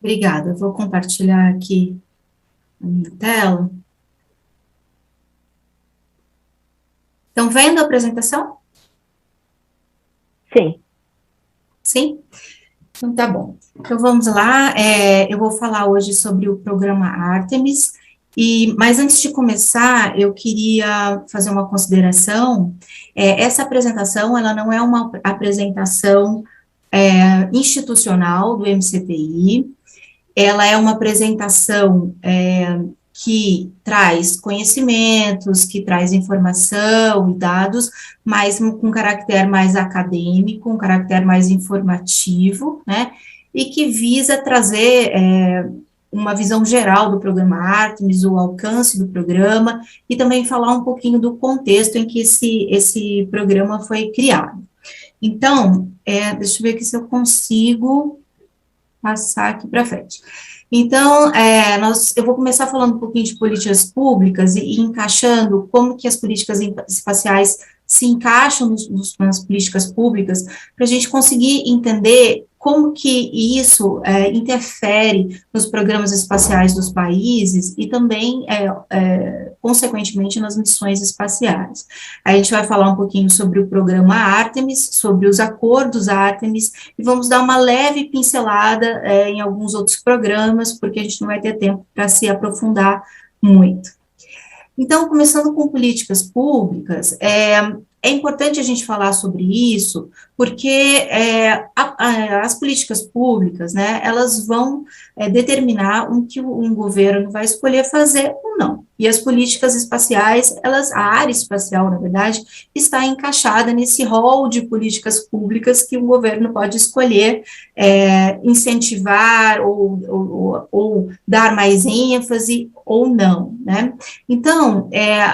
Obrigada. Eu vou compartilhar aqui a minha tela. Estão vendo a apresentação? Sim. Sim? Então, tá bom. Então, vamos lá. Eu vou falar hoje sobre o programa Artemis, mas antes de começar, eu queria fazer uma consideração. Essa apresentação, ela não é uma apresentação institucional do MCTI, ela é uma apresentação que traz conhecimentos, que traz informação e dados, mas com caráter mais acadêmico, um caráter mais informativo, né, e que visa trazer uma visão geral do programa Artemis, o alcance do programa, e também falar um pouquinho do contexto em que esse programa foi criado. Então, deixa eu ver aqui se eu consigo passar aqui para frente. Então, eu vou começar falando um pouquinho de políticas públicas e encaixando como que as políticas espaciais se encaixam nas políticas públicas, para a gente conseguir entender como que isso interfere nos programas espaciais dos países e também, consequentemente, nas missões espaciais. A gente vai falar um pouquinho sobre o programa Artemis, sobre os acordos Artemis, e vamos dar uma leve pincelada em alguns outros programas, porque a gente não vai ter tempo para se aprofundar muito. Então, começando com políticas públicas, é importante a gente falar sobre isso, porque as políticas públicas, né, elas vão determinar o que um governo vai escolher fazer ou não. E as políticas espaciais, a área espacial, na verdade, está encaixada nesse rol de políticas públicas que o governo pode escolher incentivar ou dar mais ênfase ou não, né? Então,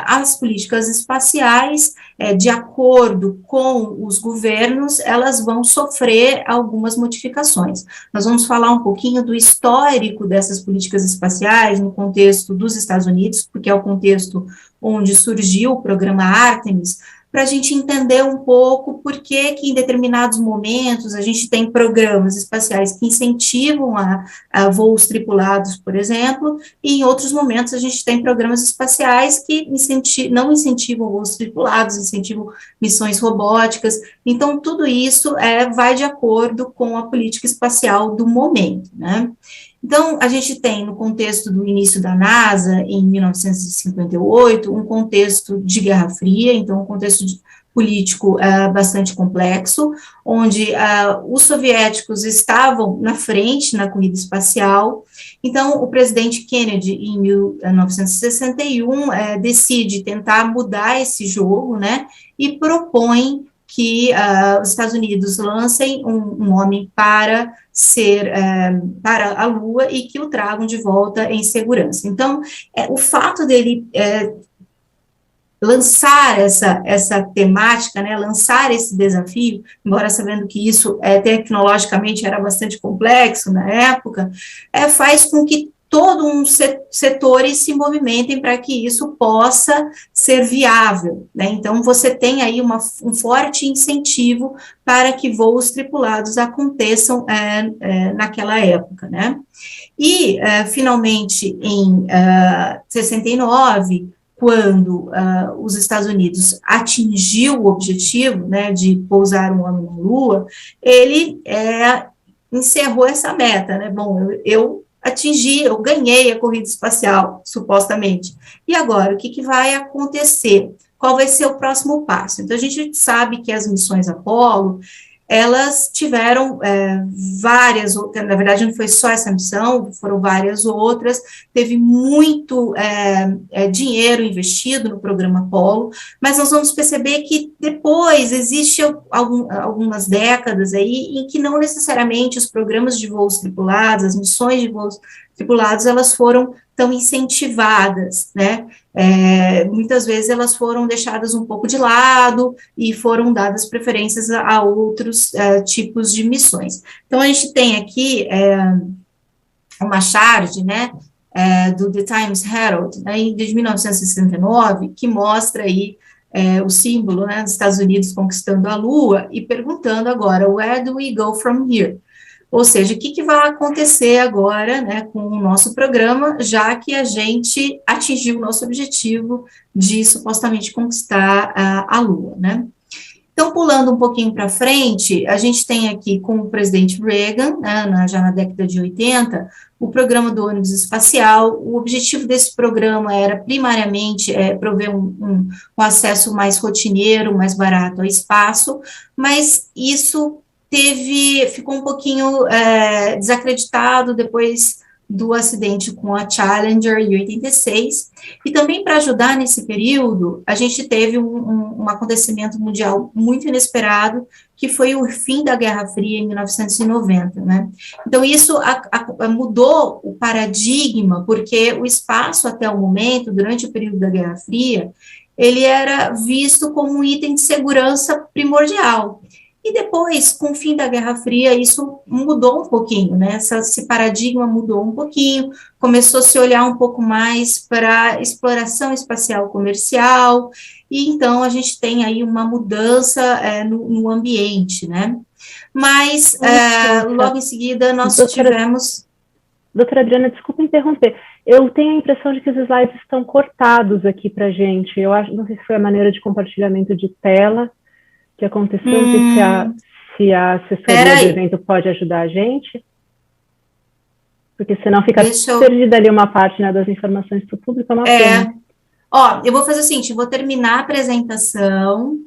as políticas espaciais, de acordo com os governos, elas vão sofrer algumas modificações. Nós vamos falar um pouquinho do histórico dessas políticas espaciais no contexto dos Estados Unidos, porque é o contexto onde surgiu o programa Artemis, para a gente entender um pouco por que em determinados momentos a gente tem programas espaciais que incentivam a voos tripulados, por exemplo, e em outros momentos a gente tem programas espaciais que não incentivam voos tripulados, incentivam missões robóticas. Então, tudo isso vai de acordo com a política espacial do momento, né? Então, a gente tem, no contexto do início da NASA, em 1958, um contexto de Guerra Fria, então, um contexto político bastante complexo, onde os soviéticos estavam na frente na corrida espacial. Então, o presidente Kennedy, em 1961, decide tentar mudar esse jogo, né, e propõe que os Estados Unidos lancem um homem para a Lua e que o tragam de volta em segurança. Então, o fato dele lançar essa temática, né, lançar esse desafio, embora sabendo que isso tecnologicamente era bastante complexo na época, faz com que todo um setores se movimentem para que isso possa ser viável, né? Então, você tem aí um forte incentivo para que voos tripulados aconteçam naquela época, né? E, finalmente, em 69, quando os Estados Unidos atingiu o objetivo, né, de pousar um homem na Lua, ele encerrou essa meta, né? Bom, eu atingi, eu ganhei a corrida espacial, supostamente. E agora, o que vai acontecer? Qual vai ser o próximo passo? Então, a gente sabe que as missões Apollo, elas tiveram várias outras, na verdade não foi só essa missão, foram várias outras, teve muito dinheiro investido no programa Apollo, mas nós vamos perceber que depois existe algumas décadas aí em que não necessariamente os programas de voos tripulados, as missões de voos tripulados, elas foram tão incentivadas, né? Muitas vezes elas foram deixadas um pouco de lado e foram dadas preferências a outros tipos de missões. Então, a gente tem aqui uma charge, né, do The Times Herald, né, de 1969, que mostra aí o símbolo, né, dos Estados Unidos conquistando a Lua e perguntando agora, where do we go from here? Ou seja, o que vai acontecer agora, né, com o nosso programa, já que a gente atingiu o nosso objetivo de supostamente conquistar a Lua, né? Então, pulando um pouquinho para frente, a gente tem aqui com o presidente Reagan, né, já na década de 80, o programa do ônibus espacial. O objetivo desse programa era, primariamente, prover um acesso mais rotineiro, mais barato ao espaço, mas isso ficou um pouquinho desacreditado depois do acidente com a Challenger em 86, e também para ajudar nesse período, a gente teve um acontecimento mundial muito inesperado, que foi o fim da Guerra Fria em 1990, né? Então, isso mudou o paradigma, porque o espaço, até o momento, durante o período da Guerra Fria, ele era visto como um item de segurança primordial. E depois, com o fim da Guerra Fria, isso mudou um pouquinho, né? Esse paradigma mudou um pouquinho, começou a se olhar um pouco mais para a exploração espacial comercial, e então a gente tem aí uma mudança no ambiente, né? Mas, logo em seguida, nós tivemos... Doutora Adriana, desculpa interromper. Eu tenho a impressão de que os slides estão cortados aqui para a gente. Eu acho, não sei se foi a maneira de compartilhamento de tela que aconteceu, se a assessoria do evento pode ajudar a gente, porque senão fica perdida ali uma parte, né, das informações para o público, é uma pena. Ó, eu vou fazer o seguinte, eu vou terminar a apresentação,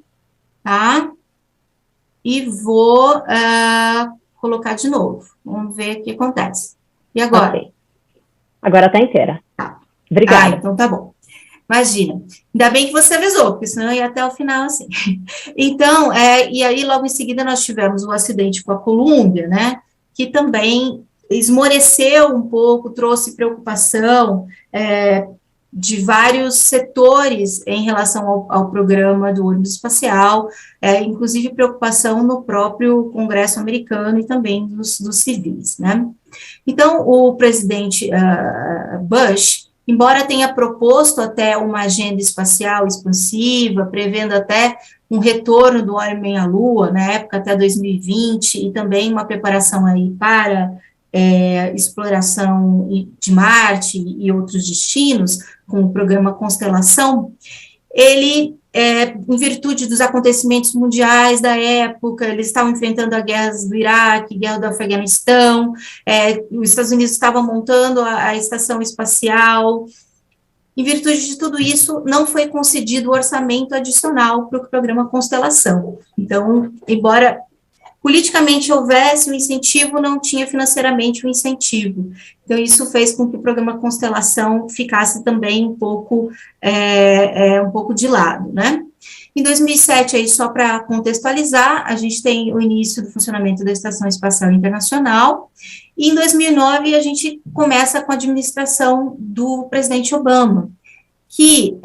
tá? E vou colocar de novo. Vamos ver o que acontece. E agora? Okay. Agora está inteira. Tá. Obrigada. Então tá bom. Imagina, ainda bem que você avisou, porque senão eu ia até o final assim. Então, e aí logo em seguida nós tivemos o acidente com a Columbia, né, que também esmoreceu um pouco, trouxe preocupação de vários setores em relação ao programa do ônibus espacial, inclusive preocupação no próprio Congresso americano e também dos civis, né. Então, o presidente Bush, embora tenha proposto até uma agenda espacial expansiva, prevendo até um retorno do homem à Lua, na época até 2020, e também uma preparação aí para exploração de Marte e outros destinos, com o programa Constelação, ele, em virtude dos acontecimentos mundiais da época, eles estavam enfrentando as guerras do Iraque, guerra do Afeganistão, os Estados Unidos estavam montando a estação espacial. Em virtude de tudo isso, não foi concedido orçamento adicional para o programa Constelação. Então, embora politicamente houvesse um incentivo, não tinha financeiramente um incentivo. Então, isso fez com que o programa Constelação ficasse também um pouco de lado, né? Em 2007, aí, só para contextualizar, a gente tem o início do funcionamento da Estação Espacial Internacional, e em 2009 a gente começa com a administração do presidente Obama, que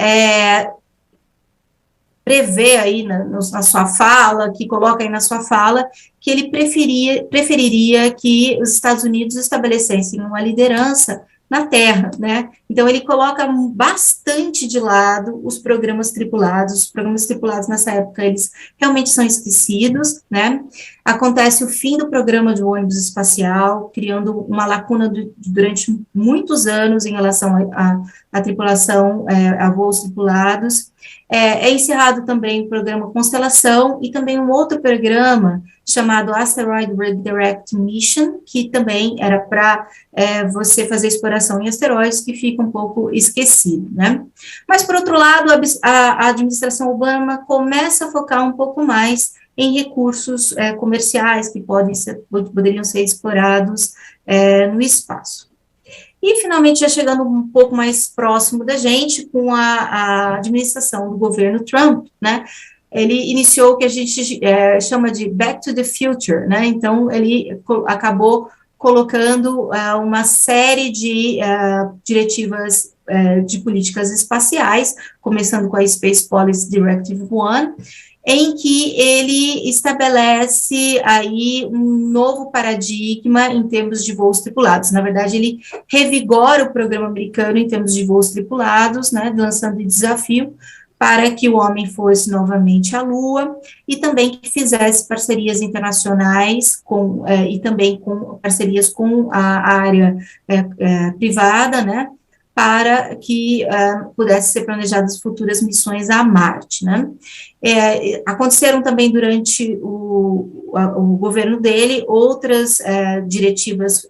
prevê aí na sua fala, que coloca aí na sua fala, que ele preferiria que os Estados Unidos estabelecessem uma liderança na Terra, né? Então, ele coloca bastante de lado os programas tripulados nessa época, eles realmente são esquecidos, né? Acontece o fim do programa de ônibus espacial, criando uma lacuna durante muitos anos em relação à tripulação, a voos tripulados. É encerrado também o programa Constelação e também um outro programa chamado Asteroid Redirect Mission, que também era para você fazer exploração em asteroides, que fica um pouco esquecido, né? Mas, por outro lado, a administração Obama começa a focar um pouco mais em recursos comerciais que poderiam ser explorados no espaço. E, finalmente, já chegando um pouco mais próximo da gente, com a administração do governo Trump, né, ele iniciou o que a gente chama de Back to the Future, né, então ele acabou colocando uma série de diretivas de políticas espaciais, começando com a Space Policy Directive 1, em que ele estabelece aí um novo paradigma em termos de voos tripulados. Na verdade, ele revigora o programa americano em termos de voos tripulados, né, lançando o desafio para que o homem fosse novamente à Lua, e também que fizesse parcerias internacionais e também com parcerias com a área privada, né, para que pudessem ser planejadas futuras missões a Marte, né. Aconteceram também durante o governo dele outras diretivas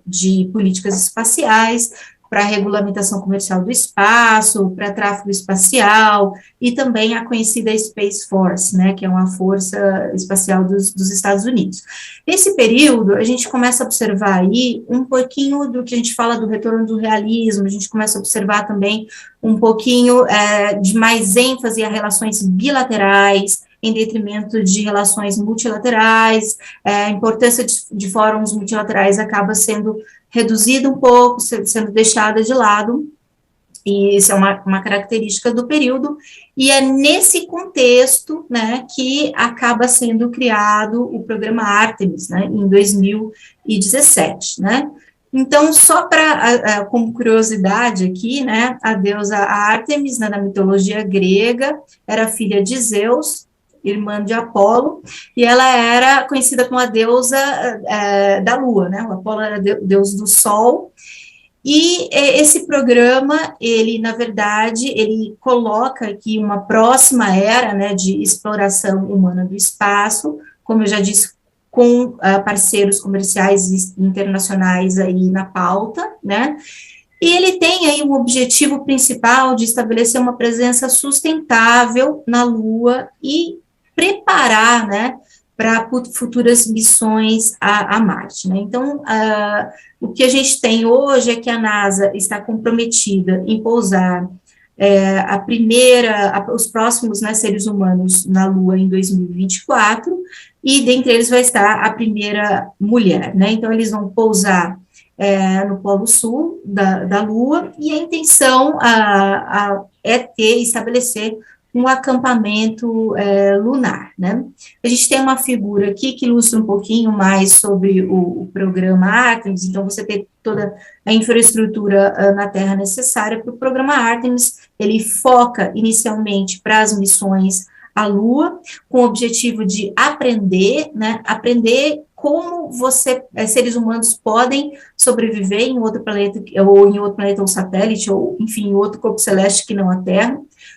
de políticas espaciais, para a regulamentação comercial do espaço, para tráfego espacial, e também a conhecida Space Force, né, que é uma força espacial dos Estados Unidos. Nesse período, a gente começa a observar aí um pouquinho do que a gente fala do retorno do realismo, a gente começa a observar também um pouquinho de mais ênfase a relações bilaterais, em detrimento de relações multilaterais, a importância de fóruns multilaterais acaba sendo reduzida um pouco, sendo deixada de lado, e isso é uma característica do período, e é nesse contexto, né, que acaba sendo criado o programa Artemis, né, em 2017, né. Então, só para, como curiosidade aqui, né, a deusa Ártemis, né, na mitologia grega, era filha de Zeus, irmã de Apolo, e ela era conhecida como a deusa da lua, né, o Apolo era deus do sol, e esse programa, ele, na verdade, ele coloca aqui uma próxima era, né, de exploração humana do espaço, como eu já disse, com parceiros comerciais internacionais aí na pauta, né, e ele tem aí um objetivo principal de estabelecer uma presença sustentável na Lua e preparar, né, para futuras missões a Marte, né. Então, o que a gente tem hoje é que a NASA está comprometida em pousar os próximos, né, seres humanos na Lua em 2024, e dentre eles vai estar a primeira mulher, né. Então, eles vão pousar no Polo Sul da Lua, e a intenção é estabelecer um acampamento lunar, né. A gente tem uma figura aqui que ilustra um pouquinho mais sobre o programa Artemis, então você tem toda a infraestrutura na Terra necessária para o programa Artemis. Ele foca inicialmente para as missões à Lua, com o objetivo de aprender, né, aprender como seres humanos podem sobreviver em outro planeta, ou satélite, ou, enfim, em outro corpo celeste que não a Terra,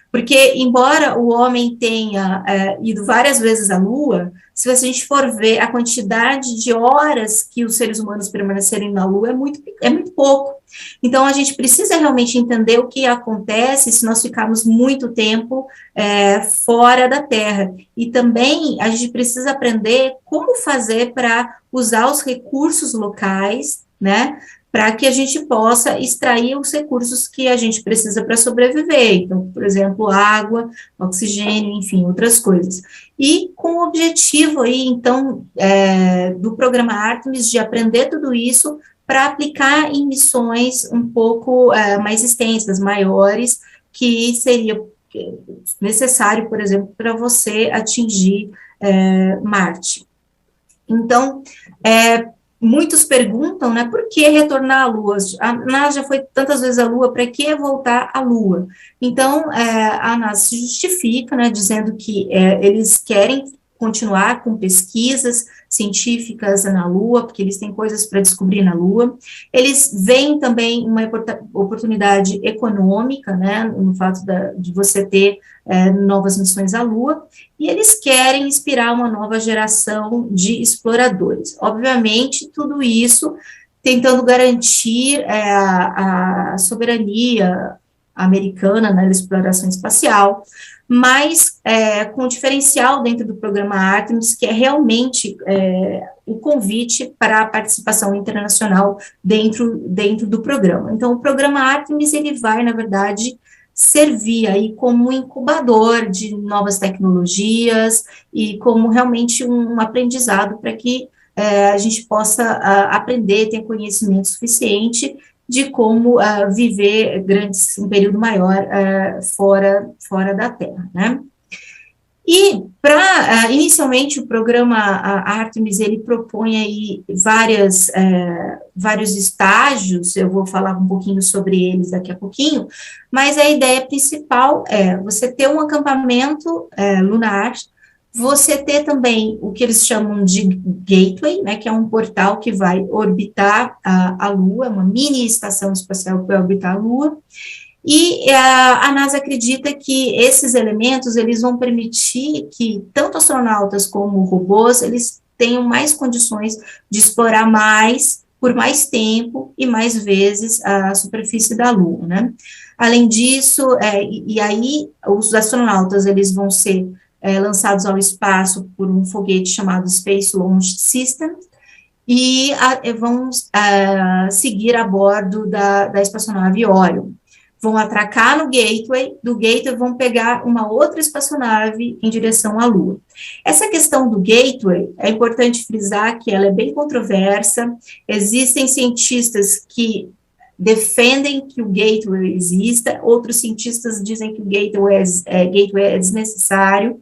porque, embora o homem tenha ido várias vezes à Lua, se a gente for ver a quantidade de horas que os seres humanos permanecerem na Lua, é muito pouco. Então, a gente precisa realmente entender o que acontece se nós ficarmos muito tempo fora da Terra. E também a gente precisa aprender como fazer para usar os recursos locais, né, para que a gente possa extrair os recursos que a gente precisa para sobreviver. Então, por exemplo, água, oxigênio, enfim, outras coisas. E com o objetivo aí, então, do programa Artemis, de aprender tudo isso para aplicar em missões um pouco mais extensas, maiores, que seria necessário, por exemplo, para você atingir Marte. Então, muitos perguntam, né, por que retornar à Lua? A NASA já foi tantas vezes à Lua, para que voltar à Lua? Então, a NASA se justifica, né, dizendo que eles querem continuar com pesquisas científicas na Lua, porque eles têm coisas para descobrir na Lua. Eles veem também uma oportunidade econômica, né, no fato de você ter novas missões à Lua, e eles querem inspirar uma nova geração de exploradores. Obviamente, tudo isso tentando garantir a soberania americana na exploração espacial, mas com um diferencial dentro do programa Artemis, que é realmente o convite para a participação internacional dentro do programa. Então, o programa Artemis, ele vai, na verdade, servir aí como um incubador de novas tecnologias e como realmente um aprendizado para que a gente possa aprender, ter conhecimento suficiente de como viver um período maior fora da Terra, né? E, inicialmente, o programa Artemis, ele propõe aí vários estágios, eu vou falar um pouquinho sobre eles daqui a pouquinho, mas a ideia principal é você ter um acampamento lunar, você ter também o que eles chamam de Gateway, né, que é um portal que vai orbitar a Lua, uma mini estação espacial que vai orbitar a Lua, e a NASA acredita que esses elementos, eles vão permitir que tanto astronautas como robôs, eles tenham mais condições de explorar mais, por mais tempo e mais vezes a superfície da Lua, né? Além disso, e aí os astronautas, eles vão ser lançados ao espaço por um foguete chamado Space Launch System, e vão seguir a bordo da espaçonave Orion. Vão atracar no Gateway, do Gateway vão pegar uma outra espaçonave em direção à Lua. Essa questão do Gateway, é importante frisar que ela é bem controversa, existem cientistas que defendem que o Gateway exista, outros cientistas dizem que o Gateway é desnecessário,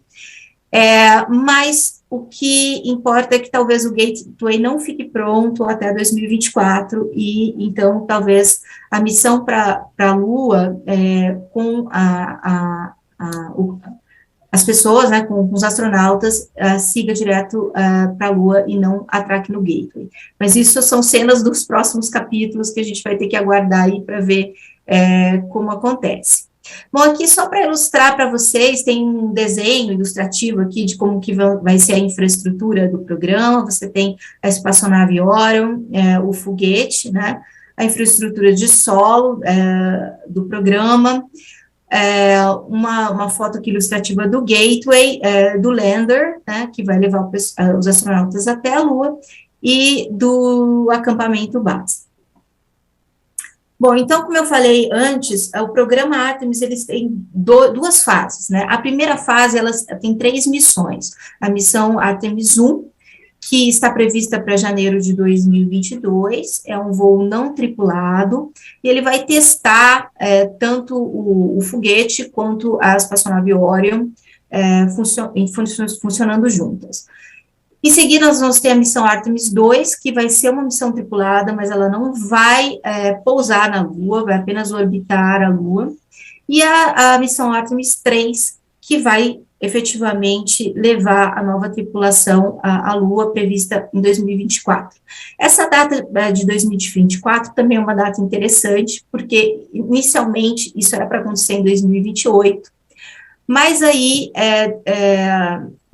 mas o que importa é que talvez o Gateway não fique pronto até 2024, e então talvez a missão para a Lua, com as pessoas, né, com os astronautas, siga direto para a Lua e não atraque no Gateway. Mas isso são cenas dos próximos capítulos que a gente vai ter que aguardar aí para ver como acontece. Bom, aqui só para ilustrar para vocês, tem um desenho ilustrativo aqui de como que vai ser a infraestrutura do programa. Você tem a espaçonave Orion, o foguete, né, a infraestrutura de solo do programa, uma foto aqui ilustrativa do Gateway, do lander, né, que vai levar os astronautas até a Lua, e do acampamento base. Bom, então, como eu falei antes, o programa Artemis, eles têm duas fases, né? A primeira fase, elas tem 3 missões. A missão Artemis 1, que está prevista para janeiro de 2022, é um voo não tripulado, e ele vai testar tanto o foguete quanto a espaçonave Orion funcionando juntas. Em seguida, nós vamos ter a missão Artemis 2, que vai ser uma missão tripulada, mas ela não vai pousar na Lua, vai apenas orbitar a Lua. E a missão Artemis 3, que vai efetivamente levar a nova tripulação à Lua, prevista em 2024. Essa data de 2024 também é uma data interessante, porque inicialmente isso era para acontecer em 2028, mas aí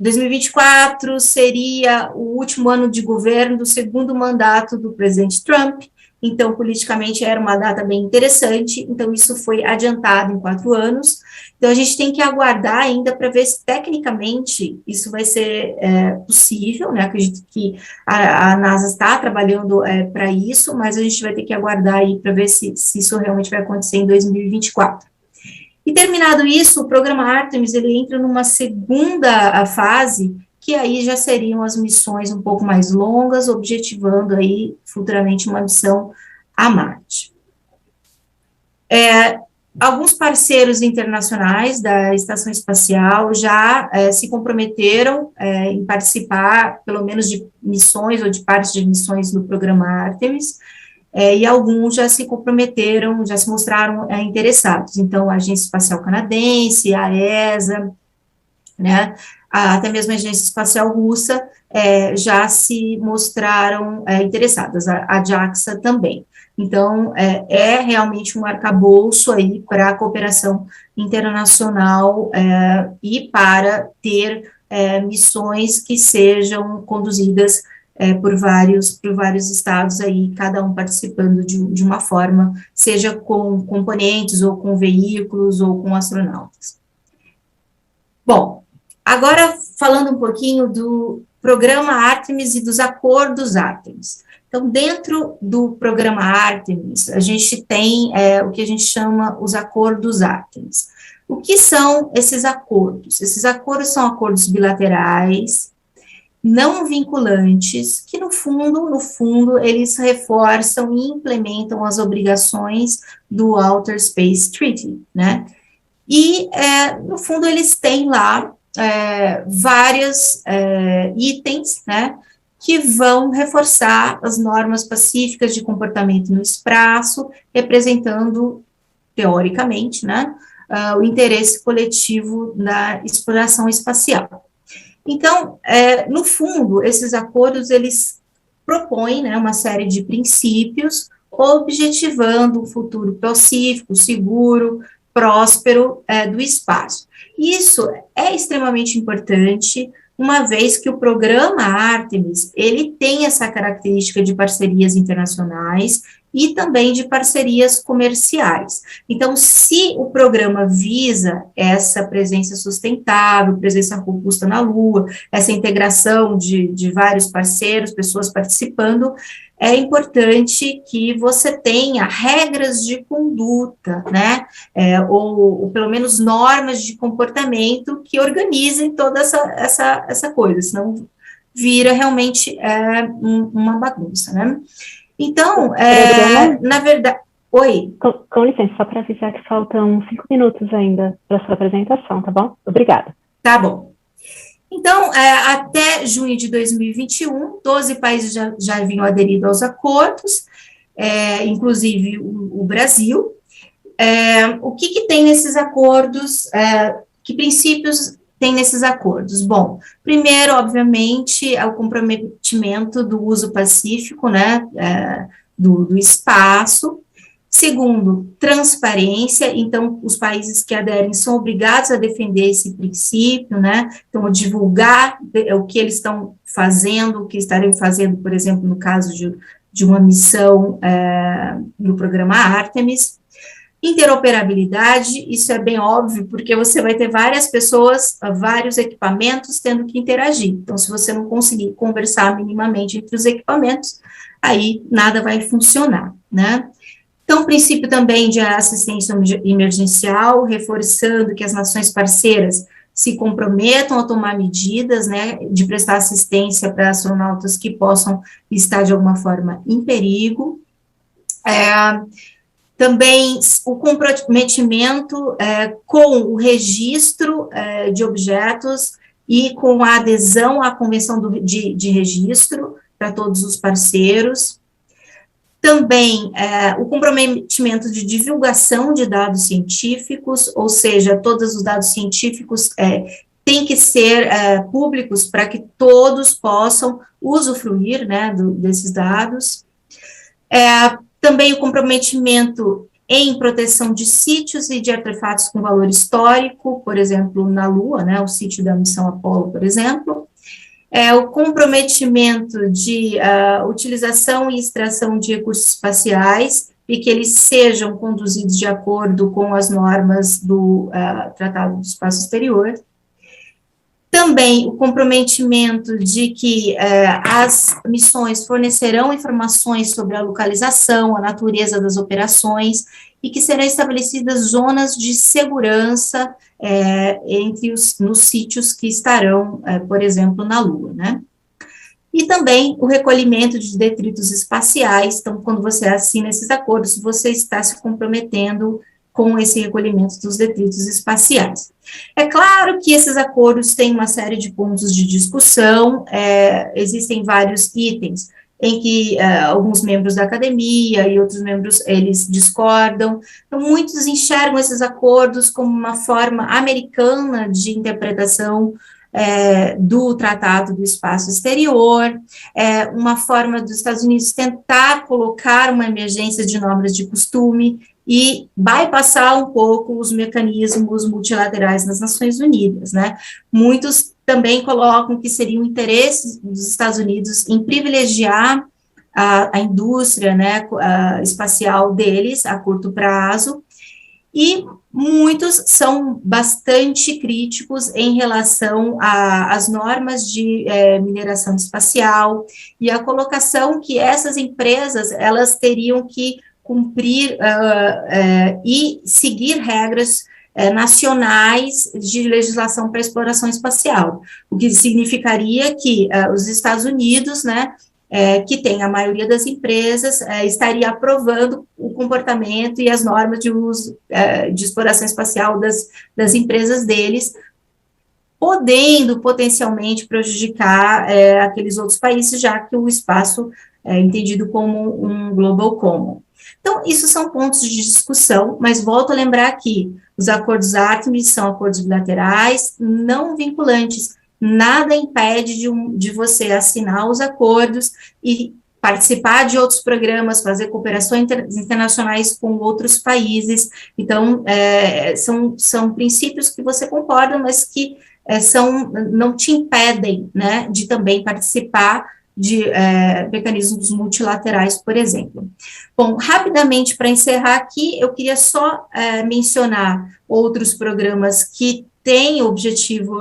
2024 seria o último ano de governo do segundo mandato do presidente Trump, então, politicamente, era uma data bem interessante, então isso foi adiantado em 4 anos, então a gente tem que aguardar ainda para ver se, tecnicamente, isso vai ser possível, né, acredito que a NASA está trabalhando para isso, mas a gente vai ter que aguardar aí para ver se isso realmente vai acontecer em 2024. E terminado isso, o programa Artemis, ele entra numa segunda fase, que aí já seriam as missões um pouco mais longas, objetivando aí futuramente uma missão a Marte. Alguns parceiros internacionais da Estação Espacial já se comprometeram em participar, pelo menos, de missões ou de partes de missões do programa Artemis, e alguns já se comprometeram, já se mostraram interessados. Então, a Agência Espacial Canadense, a ESA, né, até mesmo a Agência Espacial Russa já se mostraram interessadas, a JAXA também. Então, é realmente um arcabouço aí para a cooperação internacional e para ter missões que sejam conduzidas por vários estados aí, cada um participando de uma forma, seja com componentes, ou com veículos, ou com astronautas. Bom, agora falando um pouquinho do programa Artemis e dos acordos Artemis. Então, dentro do programa Artemis, a gente tem o que a gente chama os acordos Artemis. O que são esses acordos? Esses acordos são acordos bilaterais, não vinculantes, que no fundo, eles reforçam e implementam as obrigações do Outer Space Treaty, né? E, no fundo, eles têm lá vários itens, né, que vão reforçar as normas pacíficas de comportamento no espaço, representando, teoricamente, né, o interesse coletivo na exploração espacial. Então, no fundo, esses acordos, eles propõem, né, uma série de princípios, objetivando um futuro pacífico, seguro, próspero do espaço. Isso é extremamente importante, uma vez que o programa Artemis, ele tem essa característica de parcerias internacionais e também de parcerias comerciais. Então, se o programa visa essa presença sustentável, presença robusta na Lua, essa integração de vários parceiros, pessoas participando, é importante que você tenha regras de conduta, né, ou pelo menos normas de comportamento que organizem toda essa coisa, senão vira realmente uma bagunça, né. Então, na verdade... Oi? Com licença, só para avisar que faltam 5 minutos ainda para a sua apresentação, tá bom? Obrigada. Tá bom. Então, até junho de 2021, 12 países já haviam aderido aos acordos, inclusive o Brasil. O que tem nesses acordos? Que princípios tem nesses acordos? Bom, primeiro, obviamente, é o comprometimento do uso pacífico, né, do espaço. Segundo, transparência, então, os países que aderem são obrigados a defender esse princípio, né, então, divulgar o que eles estão fazendo, o que estarem fazendo, por exemplo, no caso de uma missão no programa Artemis. Interoperabilidade, isso é bem óbvio, porque você vai ter várias pessoas, vários equipamentos tendo que interagir, então, se você não conseguir conversar minimamente entre os equipamentos, aí nada vai funcionar, né. Então, o princípio também de assistência emergencial, reforçando que as nações parceiras se comprometam a tomar medidas, né, de prestar assistência para astronautas que possam estar, de alguma forma, em perigo. Também o comprometimento com o registro de objetos e com a adesão à Convenção de Registro para todos os parceiros. Também o comprometimento de divulgação de dados científicos, ou seja, todos os dados científicos têm que ser públicos para que todos possam usufruir, né, desses dados. Também o comprometimento em proteção de sítios e de artefatos com valor histórico, por exemplo, na Lua, né, o sítio da missão Apollo, por exemplo. O comprometimento de utilização e extração de recursos espaciais e que eles sejam conduzidos de acordo com as normas do Tratado do Espaço Exterior. Também o comprometimento de que as missões fornecerão informações sobre a localização, a natureza das operações, e que serão estabelecidas zonas de segurança nos sítios que estarão, por exemplo, na Lua, né? E também o recolhimento de detritos espaciais, então, quando você assina esses acordos, você está se comprometendo com esse recolhimento dos detritos espaciais. É claro que esses acordos têm uma série de pontos de discussão, existem vários itens em que alguns membros da academia e outros membros, eles discordam, então muitos enxergam esses acordos como uma forma americana de interpretação do Tratado do Espaço Exterior, uma forma dos Estados Unidos tentar colocar uma emergência de normas de costume e bypassar um pouco os mecanismos multilaterais das Nações Unidas, né? Muitos também colocam que seria o interesse dos Estados Unidos em privilegiar a indústria, né, espacial deles a curto prazo, e muitos são bastante críticos em relação às normas de mineração espacial e a colocação que essas empresas, elas teriam que cumprir e seguir regras nacionais de legislação para exploração espacial, o que significaria que os Estados Unidos, né, que tem a maioria das empresas, estaria aprovando o comportamento e as normas de uso de exploração espacial das empresas deles, podendo potencialmente prejudicar aqueles outros países, já que o espaço é entendido como um global common. Então, isso são pontos de discussão, mas volto a lembrar que os acordos Artemis são acordos bilaterais, não vinculantes, nada impede de você assinar os acordos e participar de outros programas, fazer cooperações internacionais com outros países. Então, são princípios que você concorda, mas que não te impedem, né, de também participar de mecanismos multilaterais, por exemplo. Bom, rapidamente, para encerrar aqui, eu queria só mencionar outros programas que têm objetivo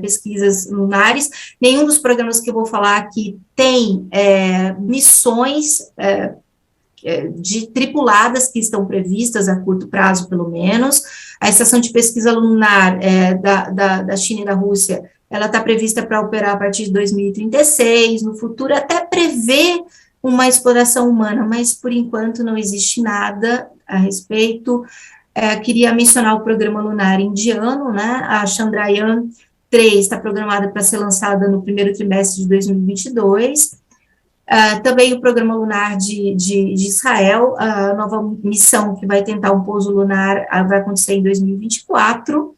pesquisas lunares. Nenhum dos programas que eu vou falar aqui tem missões de tripuladas que estão previstas a curto prazo, pelo menos. A Estação de Pesquisa Lunar da China e da Rússia, ela está prevista para operar a partir de 2036, no futuro até prevê uma exploração humana, mas por enquanto não existe nada a respeito. Queria mencionar o programa lunar indiano, né? A Chandrayaan-3 está programada para ser lançada no primeiro trimestre de 2022. Também o programa lunar de Israel, a nova missão que vai tentar um pouso lunar vai acontecer em 2024.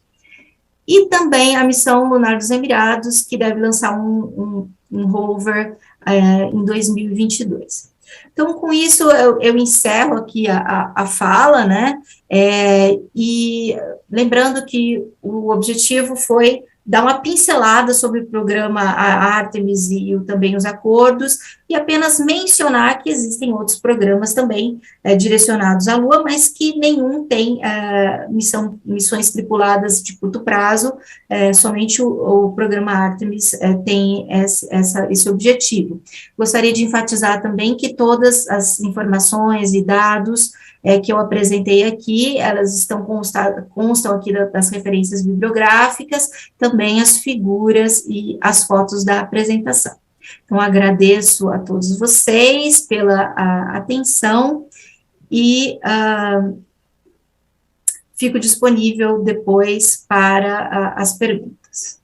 E também a missão lunar dos Emirados, que deve lançar um rover em 2022. Então, com isso, eu encerro aqui a fala, né, e lembrando que o objetivo foi dar uma pincelada sobre o programa Artemis e também os acordos, e apenas mencionar que existem outros programas também direcionados à Lua, mas que nenhum tem missões tripuladas de curto prazo, somente o programa Artemis tem esse objetivo. Gostaria de enfatizar também que todas as informações e dados que eu apresentei aqui, elas constam aqui das referências bibliográficas, também as figuras e as fotos da apresentação. Então, agradeço a todos vocês pela atenção e fico disponível depois para as perguntas.